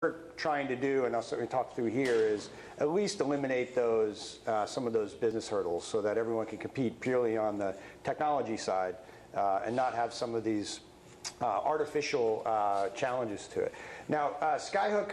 we're trying to do, and I'll certainly talk through here, is at least eliminate those some of those business hurdles so that everyone can compete purely on the technology side and not have some of these artificial challenges to it. Now, Skyhook,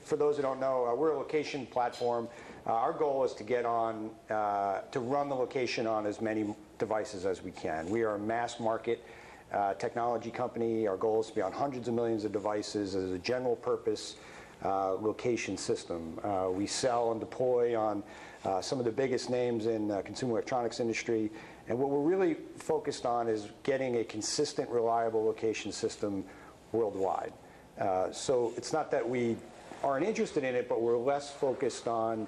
for those who don't know, we're a location platform. Our goal is to get on, to run the location on as many devices as we can. We are a mass market technology company. Our goal is to be on hundreds of millions of devices as a general purpose location system. We sell and deploy on some of the biggest names in the consumer electronics industry. And what we're really focused on is getting a consistent, reliable location system worldwide. So it's not that we aren't interested in it, but we're less focused on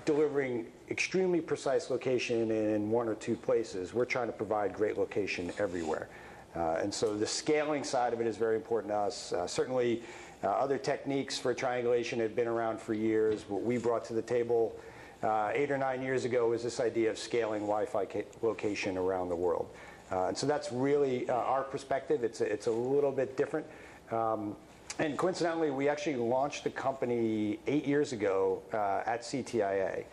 delivering extremely precise location in one or two places. We're trying to provide great location everywhere. And so the scaling side of it is very important to us. Certainly other techniques for triangulation have been around for years. What we brought to the table 8 or 9 years ago was this idea of scaling Wi-Fi location around the world. And so that's really our perspective. It's a little bit different. And coincidentally, we actually launched the company 8 years ago at CTIA.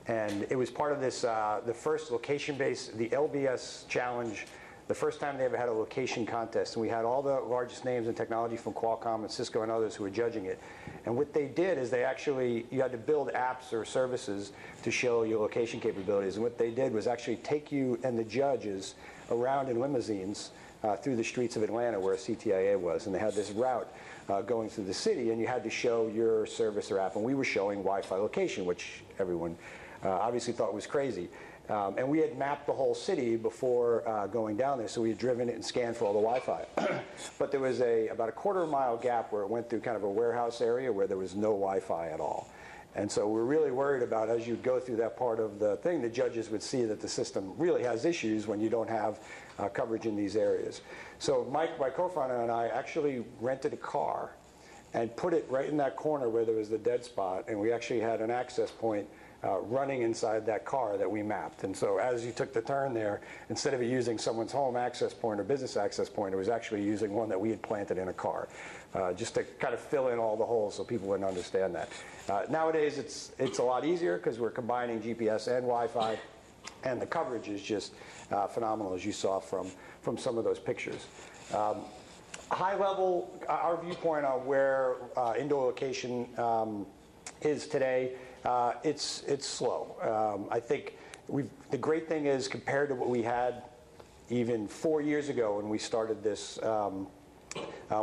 And it was part of this, the first location-based, the LBS challenge, the first time they ever had a location contest. And we had all the largest names in technology from Qualcomm and Cisco and others who were judging it. And what they did is they actually, you had to build apps or services to show your location capabilities. And what they did was actually take you and the judges around in limousines through the streets of Atlanta where CTIA was. And they had this route going through the city, and you had to show your service or app. And we were showing Wi-Fi location, which everyone obviously thought was crazy. And we had mapped the whole city before going down there, so we had driven it and scanned for all the Wi-Fi. But there was about a quarter-mile gap where it went through kind of a warehouse area where there was no Wi-Fi at all. And so we're really worried about, as you go through that part of the thing, the judges would see that the system really has issues when you don't have coverage in these areas. So Mike, my co-founder, and I actually rented a car and put it right in that corner where there was the dead spot, and we actually had an access point running inside that car that we mapped. And so as you took the turn there, instead of using someone's home access point or business access point, it was actually using one that we had planted in a car, just to kind of fill in all the holes so people wouldn't understand that. Nowadays, it's a lot easier because we're combining GPS and Wi-Fi, and the coverage is just phenomenal, as you saw from some of those pictures. High level, our viewpoint on where indoor location is today, it's slow. I think the great thing is, compared to what we had even 4 years ago when we started this,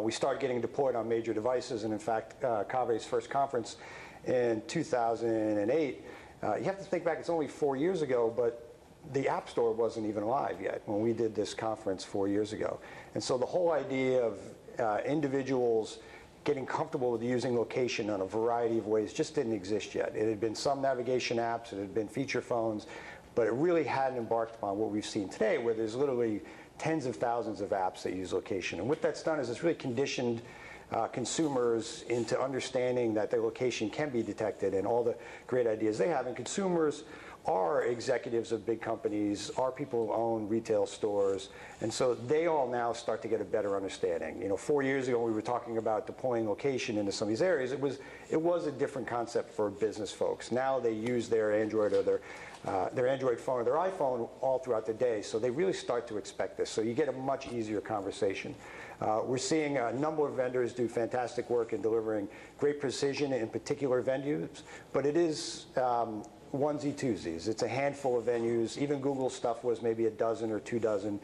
we started getting deployed on major devices. And in fact, Kave's first conference in 2008, you have to think back, it's only 4 years ago, but the App Store wasn't even live yet when we did this conference 4 years ago. And so the whole idea of individuals getting comfortable with using location in a variety of ways just didn't exist yet. It had been some navigation apps, it had been feature phones, but it really hadn't embarked upon what we've seen today, where there's literally tens of thousands of apps that use location. And what that's done is it's really conditioned consumers into understanding that their location can be detected and all the great ideas they have. And consumers are executives of big companies, are people who own retail stores, and so they all now start to get a better understanding. You know, 4 years ago we were talking about deploying location into some of these areas. It was a different concept for business folks. Now they use their Android or their Android phone or their iPhone all throughout the day, so they really start to expect this. So you get a much easier conversation. We're seeing a number of vendors do fantastic work in delivering great precision in particular venues, but it is onesie twosies. It's a handful of venues. Even Google stuff was maybe a dozen or 2 dozen.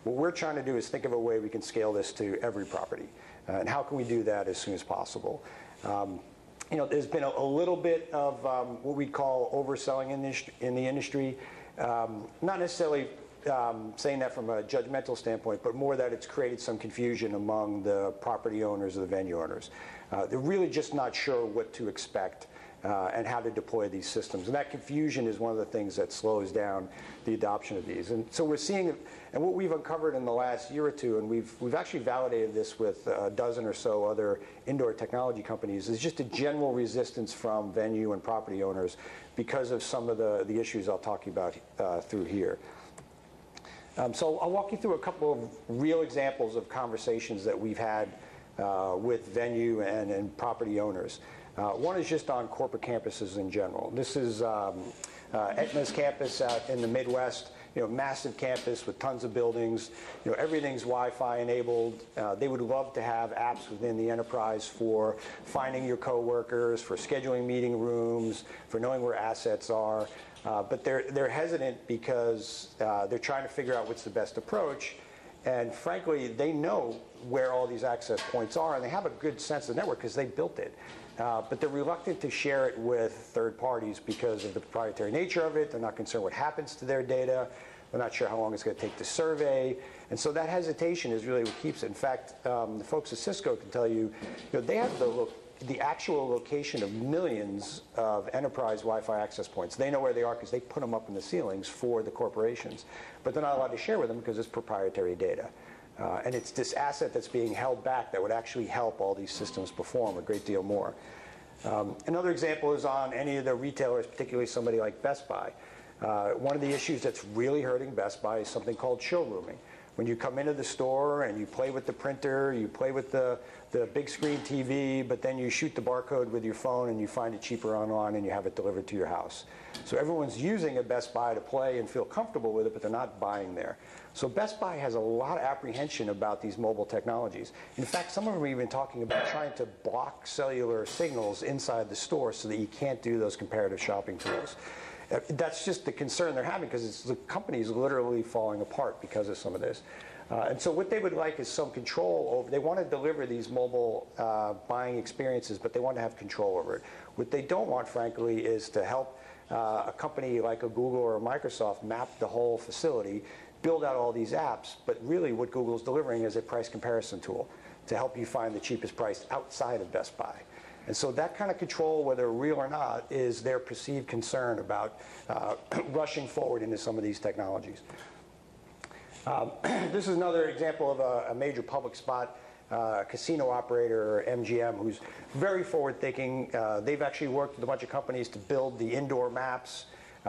What we're trying to do is think of a way we can scale this to every property. And how can we do that as soon as possible? You know, there's been a little bit of what we call overselling in the industry. Not necessarily saying that from a judgmental standpoint, but more that it's created some confusion among the property owners or the venue owners. They're really just not sure what to expect and how to deploy these systems. And that confusion is one of the things that slows down the adoption of these. And so we're seeing, and what we've uncovered in the last year or two, and we've actually validated this with a dozen or so other indoor technology companies, is just a general resistance from venue and property owners because of some of the issues I'll talk about through here. So I'll walk you through a couple of real examples of conversations that we've had with venue and property owners. One is just on corporate campuses in general. This is Aetna's campus out in the Midwest. Massive campus with tons of buildings. Everything's Wi-Fi enabled. They would love to have apps within the enterprise for finding your coworkers, for scheduling meeting rooms, for knowing where assets are. But they're hesitant because they're trying to figure out what's the best approach. And frankly, they know where all these access points are, and they have a good sense of the network because they built it. But they're reluctant to share it with third parties because of the proprietary nature of it. They're not concerned what happens to their data. They're not sure how long it's going to take to survey. And so that hesitation is really what keeps it. In fact, the folks at Cisco can tell you, they have the actual location of millions of enterprise Wi-Fi access points. They know where they are because they put them up in the ceilings for the corporations. But they're not allowed to share with them because it's proprietary data. And it's this asset that's being held back that would actually help all these systems perform a great deal more. Another example is on any of the retailers, particularly somebody like Best Buy. One of the issues that's really hurting Best Buy is something called showrooming. When you come into the store and you play with the printer, you play with the big screen TV, but then you shoot the barcode with your phone and you find it cheaper online and you have it delivered to your house. So everyone's using a Best Buy to play and feel comfortable with it, but they're not buying there. So Best Buy has a lot of apprehension about these mobile technologies. In fact, some of them are even talking about trying to block cellular signals inside the store so that you can't do those comparative shopping tools. That's just the concern they're having because the company's literally falling apart because of some of this. And so what they would like is some control over, they want to deliver these mobile buying experiences, but they want to have control over it. What they don't want, frankly, is to help a company like a Google or a Microsoft map the whole facility, build out all these apps, but really what Google's delivering is a price comparison tool to help you find the cheapest price outside of Best Buy. And so that kind of control, whether real or not, is their perceived concern about rushing forward into some of these technologies. This is another example of a major public spot casino operator, MGM, who's very forward-thinking. They've actually worked with a bunch of companies to build the indoor maps.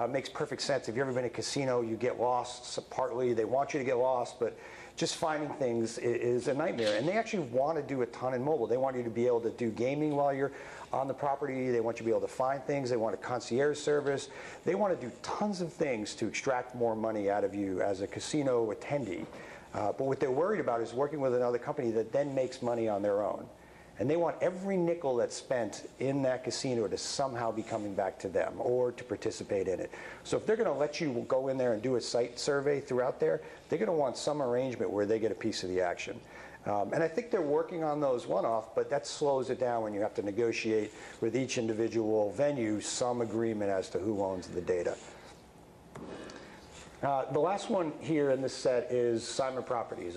Makes perfect sense. If you've ever been in a casino, you get lost. So partly they want you to get lost, but just finding things is a nightmare. And they actually want to do a ton in mobile. They want you to be able to do gaming while you're on the property. They want you to be able to find things. They want a concierge service. They want to do tons of things to extract more money out of you as a casino attendee. But what they're worried about is working with another company that then makes money on their own. And they want every nickel that's spent in that casino to somehow be coming back to them or to participate in it. So if they're going to let you go in there and do a site survey throughout there, they're going to want some arrangement where they get a piece of the action. And I think they're working on those one-off, but that slows it down when you have to negotiate with each individual venue some agreement as to who owns the data. The last one here in this set is Simon Properties.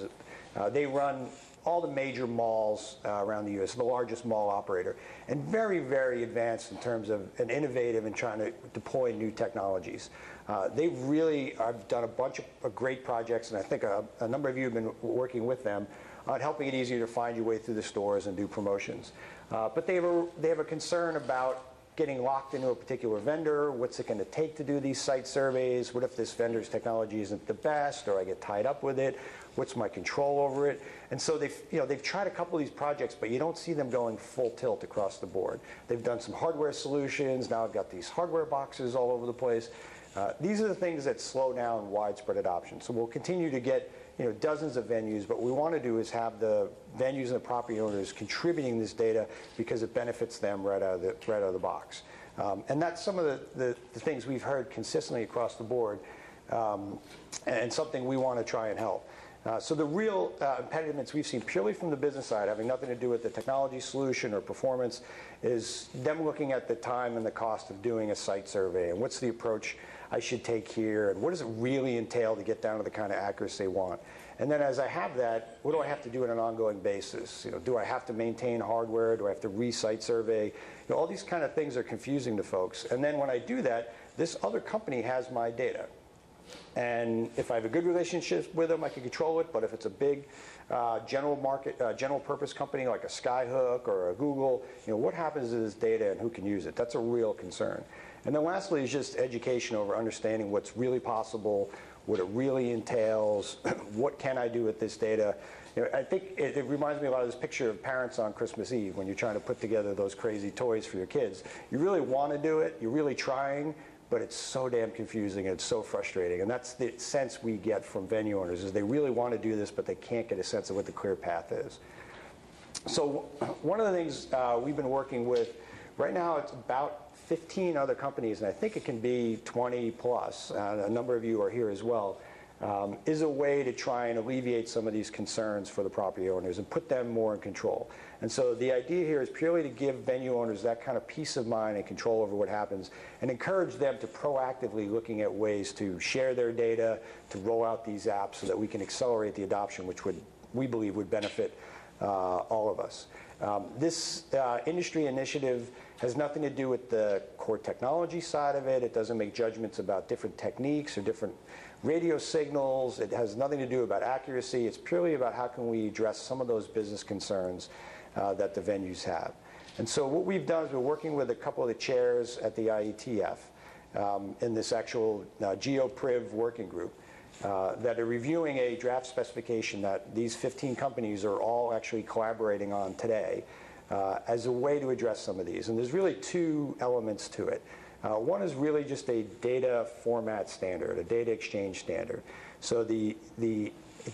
They run all the major malls around the U.S., the largest mall operator, and very, very advanced in terms of and innovative in trying to deploy new technologies. They really have done a bunch of great projects, and I think a number of you have been working with them on helping it easier to find your way through the stores and do promotions. But they have a concern about getting locked into a particular vendor. What's it going to take to do these site surveys? What if this vendor's technology isn't the best, or I get tied up with it? What's my control over it? And so they've tried a couple of these projects, but you don't see them going full tilt across the board. They've done some hardware solutions. Now I've got these hardware boxes all over the place. These are the things that slow down widespread adoption. So we'll continue to get dozens of venues, but what we want to do is have the venues and the property owners contributing this data because it benefits them right out of the box. And that's some of the things we've heard consistently across the board, and something we want to try and help. So the real impediments we've seen purely from the business side, having nothing to do with the technology solution or performance, is them looking at the time and the cost of doing a site survey, and what's the approach I should take here, and what does it really entail to get down to the kind of accuracy they want. And then as I have that, what do I have to do on an ongoing basis? Do I have to maintain hardware? Do I have to re-site survey? All these kind of things are confusing to folks. And then when I do that, this other company has my data. And if I have a good relationship with them, I can control it. But if it's a big general purpose company like a Skyhook or a Google, what happens to this data and who can use it? That's a real concern. And then lastly is just education over understanding what's really possible, what it really entails, what can I do with this data, I think it reminds me a lot of this picture of parents on Christmas Eve when you're trying to put together those crazy toys for your kids. You really want to do it, you're really trying, but it's so damn confusing and it's so frustrating. And that's the sense we get from venue owners, is they really want to do this, but they can't get a sense of what the clear path is. So one of the things we've been working with, right now it's about 15 other companies, and I think it can be 20 plus, a number of you are here as well, is a way to try and alleviate some of these concerns for the property owners and put them more in control. And so the idea here is purely to give venue owners that kind of peace of mind and control over what happens, and encourage them to proactively looking at ways to share their data, to roll out these apps so that we can accelerate the adoption, which we believe would benefit all of us. This industry initiative has nothing to do with the core technology side of it. It doesn't make judgments about different techniques or different radio signals. It has nothing to do about accuracy. It's purely about how can we address some of those business concerns that the venues have. And so what we've done is we're working with a couple of the chairs at the IETF in this actual GeoPriv working group that are reviewing a draft specification that these 15 companies are all actually collaborating on today as a way to address some of these. And there's really two elements to it. One is really just a data format standard, a data exchange standard. So the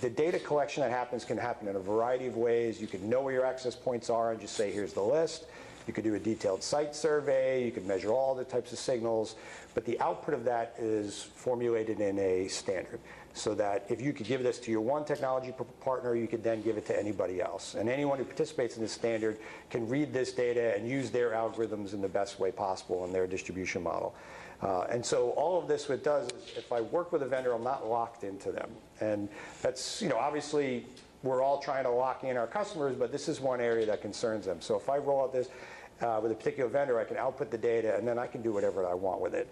data collection that happens can happen in a variety of ways. You can know where your access points are and just say, here's the list. You could do a detailed site survey. You could measure all the types of signals. But the output of that is formulated in a standard, so that if you could give this to your one technology partner, you could then give it to anybody else. And anyone who participates in this standard can read this data and use their algorithms in the best way possible in their distribution model. And so all of this, what it does is, if I work with a vendor, I'm not locked into them. And that's, obviously, we're all trying to lock in our customers, but this is one area that concerns them. So if I roll out this with a particular vendor, I can output the data, and then I can do whatever I want with it.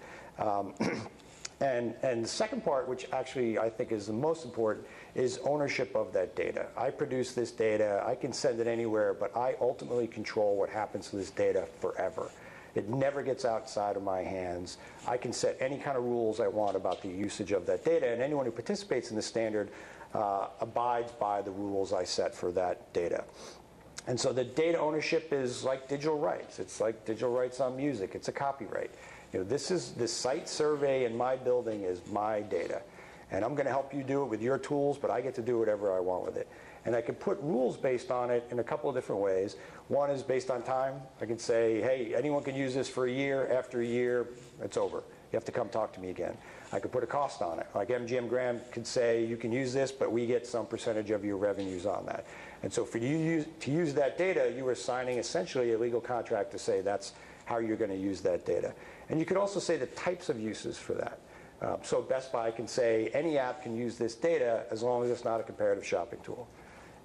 And the second part, which actually I think is the most important, is ownership of that data. I produce this data, I can send it anywhere, but I ultimately control what happens to this data forever. It never gets outside of my hands. I can set any kind of rules I want about the usage of that data, and anyone who participates in the standard abides by the rules I set for that data. And so the data ownership is like digital rights. It's like digital rights on music. It's a copyright. This site survey in my building is my data. And I'm going to help you do it with your tools, but I get to do whatever I want with it. And I can put rules based on it in a couple of different ways. One is based on time. I can say, hey, anyone can use this for a year. After a year, it's over. You have to come talk to me again. I could put a cost on it. Like MGM Grand could say, you can use this, but we get some percentage of your revenues on that. And so for you to use that data, you are signing essentially a legal contract to say that's how you're going to use that data. And you could also say the types of uses for that. So Best Buy can say any app can use this data as long as it's not a comparative shopping tool.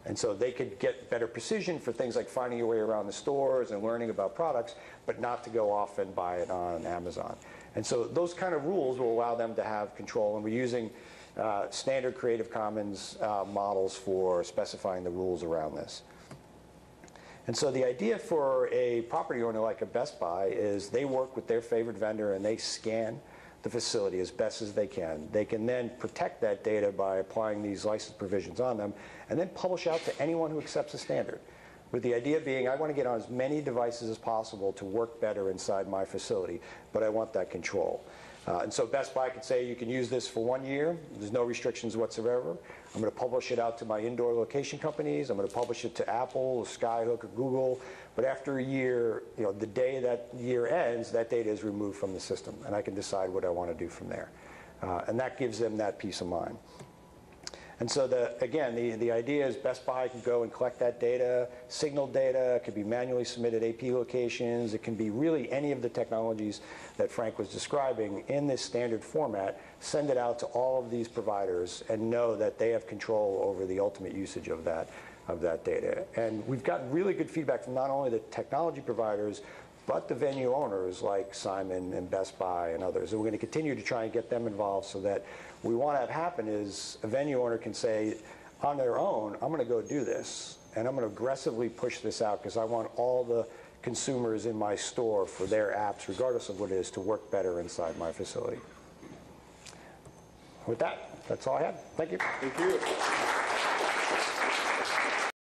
And so they could get better precision for things like finding your way around the stores and learning about products, but not to go off and buy it on Amazon. And so those kind of rules will allow them to have control. And we're using standard Creative Commons models for specifying the rules around this. And so the idea for a property owner like a Best Buy is they work with their favorite vendor and they scan the facility as best as they can. They can then protect that data by applying these license provisions on them and then publish out to anyone who accepts the standard. With the idea being, I want to get on as many devices as possible to work better inside my facility, but I want that control. And so Best Buy could say you can use this for 1 year. There's no restrictions whatsoever. I'm going to publish it out to my indoor location companies. I'm going to publish it to Apple, or Skyhook, or Google. But after a year, the day that year ends, that data is removed from the system, and I can decide what I want to do from there. And that gives them that peace of mind. And so, again, the idea is Best Buy can go and collect that data, signal data. It could be manually submitted AP locations. It can be really any of the technologies that Frank was describing in this standard format, send it out to all of these providers and know that they have control over the ultimate usage of that data. And we've gotten really good feedback from not only the technology providers, but the venue owners like Simon and Best Buy and others. And we're going to continue to try and get them involved so that what we want to have happen is a venue owner can say, on their own, I'm going to go do this, and I'm going to aggressively push this out because I want all the consumers in my store for their apps, regardless of what it is, to work better inside my facility. With that, that's all I have. Thank you. Thank you.